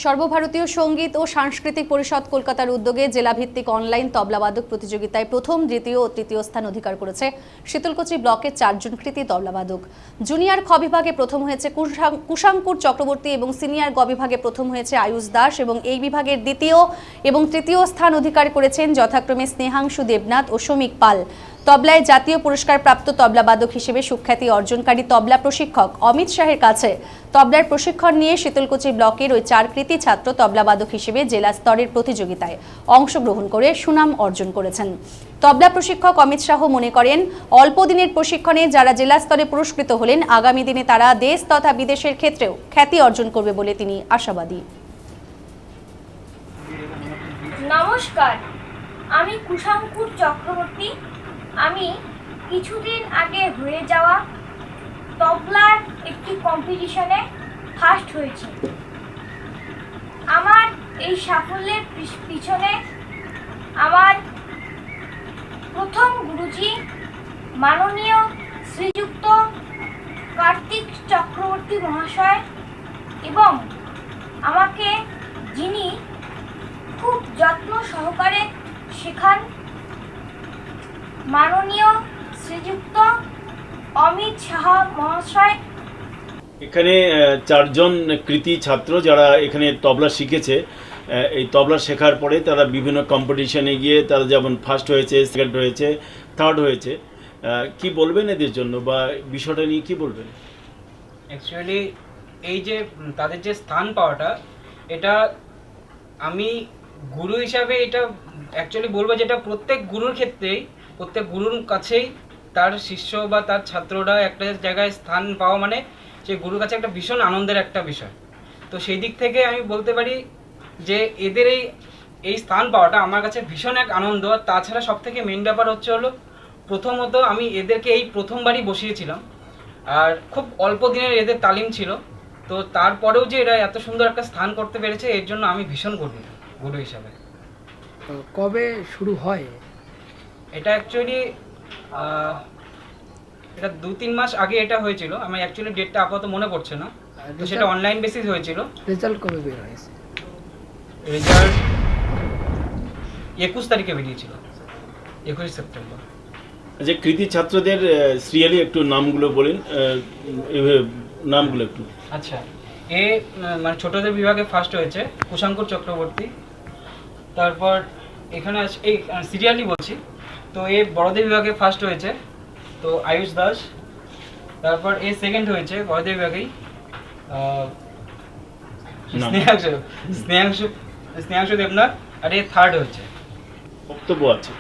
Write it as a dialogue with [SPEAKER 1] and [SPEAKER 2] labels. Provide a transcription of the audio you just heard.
[SPEAKER 1] সর্বভারতীয় সঙ্গীত ও সাংস্কৃতিক পরিষদ কলকাতার উদ্যোগে জেলাভিত্তিক অনলাইন তবলাবাদক প্রতিযোগিতায় প্রথম, দ্বিতীয় ও তৃতীয় স্থান অধিকার করেছে শীতলকুচি ব্লকের 4 জন কৃতী তবলাবাদক। জুনিয়র খ বিভাগে প্রথম হয়েছে কুশাঙ্কুর চক্রবর্তী এবং সিনিয়র গ বিভাগে প্রথম হয়েছে আয়ুষ দাস এবং এই বিভাগের দ্বিতীয় এবং তৃতীয় স্থান অধিকার করেছেন যথাক্রমে স্নেহাংশু দেবনাথ ও শমিক পাল। তবলায় জাতীয় পুরস্কার প্রাপ্ত তবলাবাদক হিসেবে সুখ্যাতি অর্জনকারী তবলা প্রশিক্ষক অমিত শাহের কাছে তবলার প্রশিক্ষণ নিয়ে শীতলকুচি ব্লকের ওই 4 কৃতী ছাত্র তবলাবাদক হিসেবে জেলা স্তরের প্রতিযোগিতায় অংশগ্রহণ করে সুনাম অর্জন করেছেন। তবলা প্রশিক্ষক অমিত শাহ মনে করেন, অল্প দিনের প্রশিক্ষণে যারা জেলা স্তরে পুরস্কৃত হলেন, আগামী দিনে তারা দেশ তথা বিদেশের ক্ষেত্রেও খ্যাতি অর্জন করবে বলে তিনি আশাবাদী।
[SPEAKER 2] নমস্কার, আমি কুশাঙ্কুর চক্রবর্তী। আমি কিছুদিন আগে হয়ে যাওয়া তবলার একটি কম্পিটিশনে ফার্স্ট হয়েছি। আমার এই সাফল্যের পিছনে আমার প্রথম গুরুজি মাননীয় শ্রীযুক্ত কার্তিক চক্রবর্তী মহাশয় এবং আমাকে যিনি খুব যত্ন সহকারে শেখান মাননীয় শ্রীযুক্ত অমিত শাহ মহাশয়।
[SPEAKER 3] এখানে 4 জন কৃতী ছাত্র যারা এখানে তবলা শিখেছে। এই তবলা শেখার পরে তারা বিভিন্ন কম্পিটিশনে গিয়ে তারা যেমন ফার্স্ট হয়েছে, সেকেন্ড হয়েছে, থার্ড হয়েছে। কি বলবেন এদের জন্য বা বিষয়টা নিয়ে কি বলবেন?
[SPEAKER 4] অ্যাকচুয়ালি এই যে তাদের যে স্থান পাওয়াটা, এটা আমি গুরু হিসাবে এটা অ্যাকচুয়ালি বলবো, যেটা প্রত্যেক গুরুর ক্ষেত্রেই, প্রত্যেক গুরুর কাছেই তার শিষ্য বা তার ছাত্ররা একটা জায়গায় স্থান পাওয়া মানে যে গুরুর কাছে একটা ভীষণ আনন্দের একটা বিষয়। তো সেই দিক থেকে আমি বলতে পারি যে এদের এই স্থান পাওয়াটা আমার কাছে ভীষণ এক আনন্দ। আর তাছাড়া সব থেকে মেন ব্যাপার হলো, প্রথমত আমি এদেরকে এই প্রথমবারই বসিয়েছিলাম, আর খুব অল্প দিনের এদের তালিম ছিল। তো তারপরেও যে এরা এত সুন্দর একটা স্থান করতে পেরেছে, এর জন্য আমি ভীষণ গর্বিত গুরু হিসাবে।
[SPEAKER 5] কবে শুরু হয়
[SPEAKER 4] এটা? অ্যাকচুয়ালি এটা 2-3 মাস আগে এটা হয়েছিল। আমার অ্যাকচুয়ালি ডেটটা আপাতত মনে পড়ছে না। তো সেটা অনলাইন বেসিস হয়েছিল।
[SPEAKER 5] রেজাল্ট কবে বের হয়েছে?
[SPEAKER 4] রেজাল্ট 21 তারিখে বেরিয়েছিল, 21 সেপ্টেম্বর।
[SPEAKER 3] যে কৃতী ছাত্রদের সিরিয়ালি একটু নামগুলো বলেন, নামগুলো একটু।
[SPEAKER 4] আচ্ছা, মানে ছোটদের বিভাগে ফার্স্ট হয়েছে কুশাঙ্কুর চক্রবর্তী। তারপর এখানে এই সিরিয়ালি বলছি, তো বড়দের বিভাগে ফার্স্ট হয়েছে তো আয়ুষ দাস। তারপর সেকেন্ড হয়েছে বড়দের বিভাগেই স্নেহাংশু দেবনাথ। আর থার্ড হয়েছে।
[SPEAKER 3] বক্তব্য আছে।